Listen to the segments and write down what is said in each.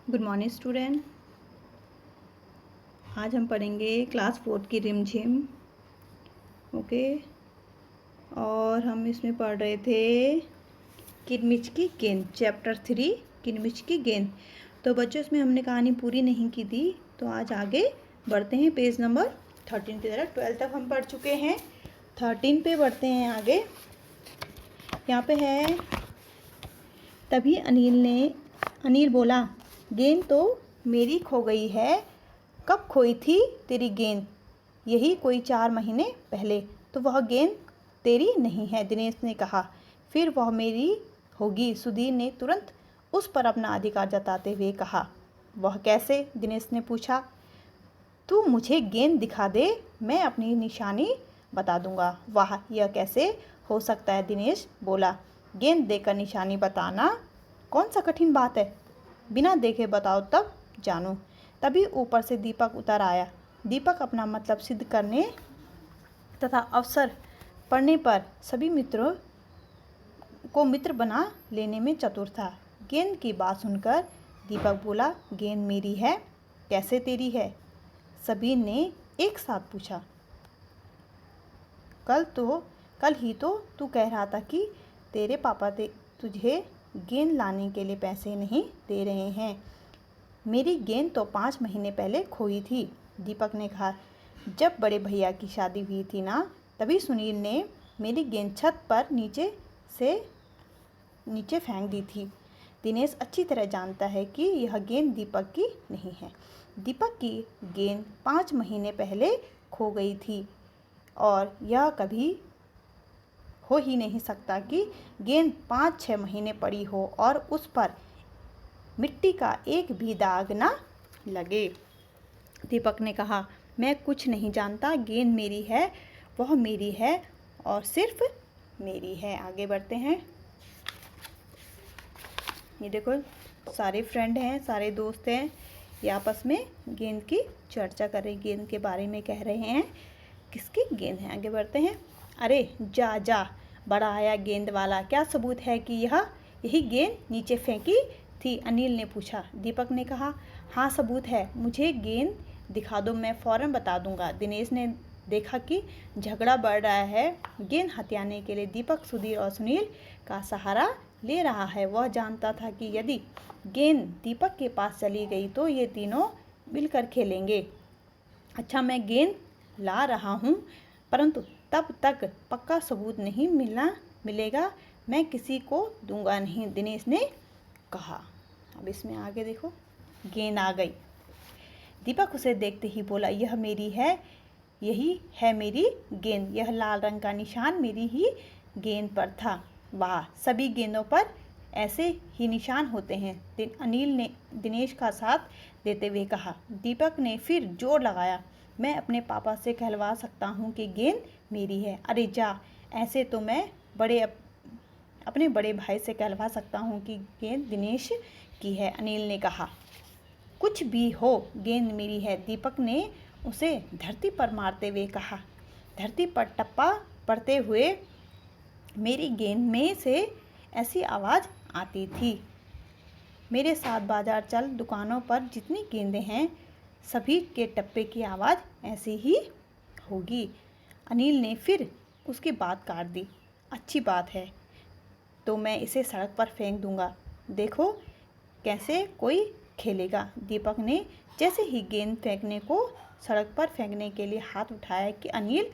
Good morning student. आज हम पढ़ेंगे क्लास 4 की रिमझिम। ओके। और हम इसमें पढ़ रहे थे किरमिच की गेंद, चैप्टर 3 किरमिच की गेंद। तो बच्चों इसमें हमने कहानी पूरी नहीं की थी, तो आज आगे बढ़ते हैं पेज नंबर 13 की तरफ। 12 तक हम पढ़ चुके हैं, 13 पे बढ़ते हैं आगे। यहाँ पे है, तभी अनिल बोला, गेंद तो मेरी खो गई है। कब खोई थी तेरी गेंद? यही कोई 4 महीने पहले। तो वह गेंद तेरी नहीं है, दिनेश ने कहा। फिर वह मेरी होगी, सुधीर ने तुरंत उस पर अपना अधिकार जताते हुए कहा। वह कैसे? दिनेश ने पूछा। तू मुझे गेंद दिखा दे, मैं अपनी निशानी बता दूंगा। वाह, यह कैसे हो सकता है? दिनेश बोला। गेंद देकर निशानी बताना कौन सा कठिन बात है? बिना देखे बताओ तब जानूं। तभी ऊपर से दीपक उतर आया। दीपक अपना मतलब सिद्ध करने तथा अवसर पड़ने पर सभी मित्रों को मित्र बना लेने में चतुर था। गेंद की बात सुनकर दीपक बोला, गेंद मेरी है। कैसे तेरी है? सभी ने एक साथ पूछा। कल ही तो तू कह रहा था कि तेरे पापा तुझे गेंद लाने के लिए पैसे नहीं दे रहे हैं। मेरी गेंद तो 5 महीने पहले खोई थी, दीपक ने कहा। जब बड़े भैया की शादी हुई थी ना, तभी सुनील ने मेरी गेंद छत पर नीचे फेंक दी थी। दिनेश अच्छी तरह जानता है कि यह गेंद दीपक की नहीं है। दीपक की गेंद 5 महीने पहले खो गई थी और यह कभी हो ही नहीं सकता कि गेंद 5-6 महीने पड़ी हो और उस पर मिट्टी का एक भी दाग ना लगे। दीपक ने कहा, मैं कुछ नहीं जानता। गेंद मेरी है, वह मेरी है और सिर्फ मेरी है। आगे बढ़ते हैं। ये देखो, सारे फ्रेंड हैं, सारे दोस्त हैं, ये आपस में गेंद की चर्चा कर रहे हैं, गेंद के बारे में कह रहे हैं किसकी गेंद है। आगे बढ़ते हैं। अरे जा जा, बड़ा आया गेंद वाला, क्या सबूत है कि यही गेंद नीचे फेंकी थी? अनिल ने पूछा। दीपक ने कहा, हाँ सबूत है, मुझे गेंद दिखा दो, मैं फ़ौरन बता दूंगा। दिनेश ने देखा कि झगड़ा बढ़ रहा है। गेंद हथियाने के लिए दीपक सुधीर और सुनील का सहारा ले रहा है। वह जानता था कि यदि गेंद दीपक के पास चली गई तो ये तीनों मिलकर खेलेंगे। अच्छा, मैं गेंद ला रहा हूँ, परंतु तब तक पक्का सबूत नहीं मिलेगा, मैं किसी को दूंगा नहीं, दिनेश ने कहा। अब इसमें आगे देखो, गेंद आ गई। दीपक उसे देखते ही बोला, यह मेरी है, यही है मेरी गेंद। यह लाल रंग का निशान मेरी ही गेंद पर था। वाह, सभी गेंदों पर ऐसे ही निशान होते हैं, अनिल ने दिनेश का साथ देते हुए कहा। दीपक ने फिर जोर लगाया, मैं अपने पापा से कहलवा सकता हूँ कि गेंद मेरी है। अरे जा, ऐसे तो मैं अपने बड़े भाई से कहलवा सकता हूँ कि गेंद दिनेश की है, अनिल ने कहा। कुछ भी हो, गेंद मेरी है, दीपक ने उसे धरती पर मारते हुए कहा। धरती पर टप्पा पड़ते हुए मेरी गेंद में से ऐसी आवाज़ आती थी। मेरे साथ बाजार चल, दुकानों पर जितनी गेंदें हैं सभी के टप्पे की आवाज़ ऐसी ही होगी। अनिल ने फिर उसकी बात काट दी। अच्छी बात है, तो मैं इसे सड़क पर फेंक दूंगा, देखो कैसे कोई खेलेगा। दीपक ने जैसे ही गेंद फेंकने को सड़क पर फेंकने के लिए हाथ उठाया कि अनिल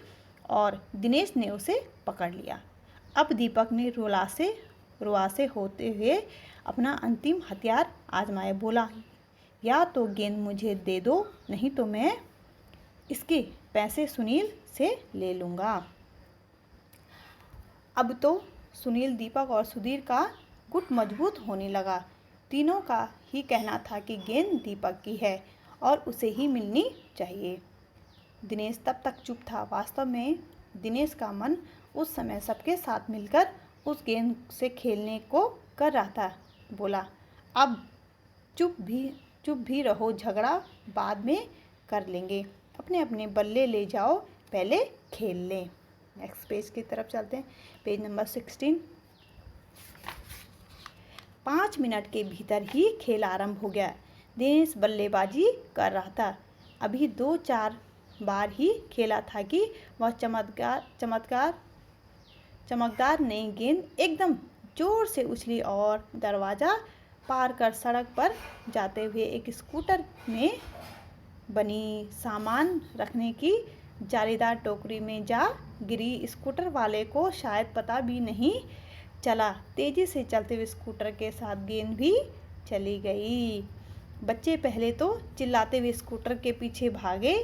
और दिनेश ने उसे पकड़ लिया। अब दीपक ने रुआसे होते हुए अपना अंतिम हथियार आजमाया। बोला, या तो गेंद मुझे दे दो, नहीं तो मैं इसके पैसे सुनील से ले लूँगा। अब तो सुनील, दीपक और सुधीर का गुट मजबूत होने लगा। तीनों का ही कहना था कि गेंद दीपक की है और उसे ही मिलनी चाहिए। दिनेश तब तक चुप था। वास्तव में दिनेश का मन उस समय सबके साथ मिलकर उस गेंद से खेलने को कर रहा था। बोला, अब चुप भी रहो, झगड़ा बाद में कर लेंगे, अपने अपने बल्ले ले जाओ, पहले खेल लें। नेक्स्ट पेज की तरफ चलते हैं, पेज नंबर 16। 5 मिनट के भीतर ही खेल आरंभ हो गया। दिनेश बल्लेबाजी कर रहा था। अभी 2-4 बार ही खेला था कि वह चमकदार नई गेंद एकदम जोर से उछली और दरवाज़ा पार कर सड़क पर जाते हुए एक स्कूटर में बनी सामान रखने की जालीदार टोकरी में जा गिरी। स्कूटर वाले को शायद पता भी नहीं चला। तेज़ी से चलते हुए स्कूटर के साथ गेंद भी चली गई। बच्चे पहले तो चिल्लाते हुए स्कूटर के पीछे भागे,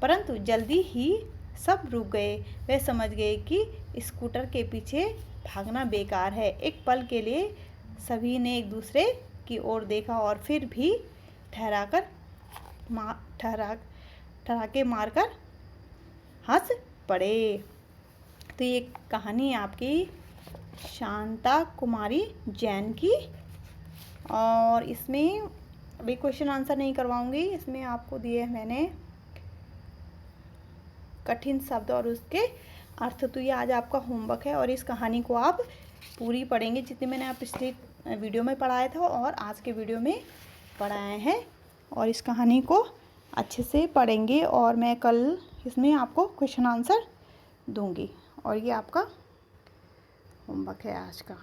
परंतु जल्दी ही सब रुक गए। वे समझ गए कि स्कूटर के पीछे भागना बेकार है। एक पल के लिए सभी ने एक दूसरे की ओर देखा और फिर भी ठहाके मारकर हंस पड़े। तो ये कहानी आपकी शांता कुमारी जैन की, और इसमें अभी क्वेश्चन आंसर नहीं करवाऊंगी। इसमें आपको दिए मैंने कठिन शब्द और उसके अर्थ। तो ये आज आपका होमवर्क है और इस कहानी को आप पूरी पढ़ेंगे, जितनी मैंने आप पिछले वीडियो में पढ़ाया था और आज के वीडियो में पढ़ाए हैं। और इस कहानी को अच्छे से पढ़ेंगे और मैं कल इसमें आपको क्वेश्चन आंसर दूंगी। और ये आपका होमवर्क है आज का।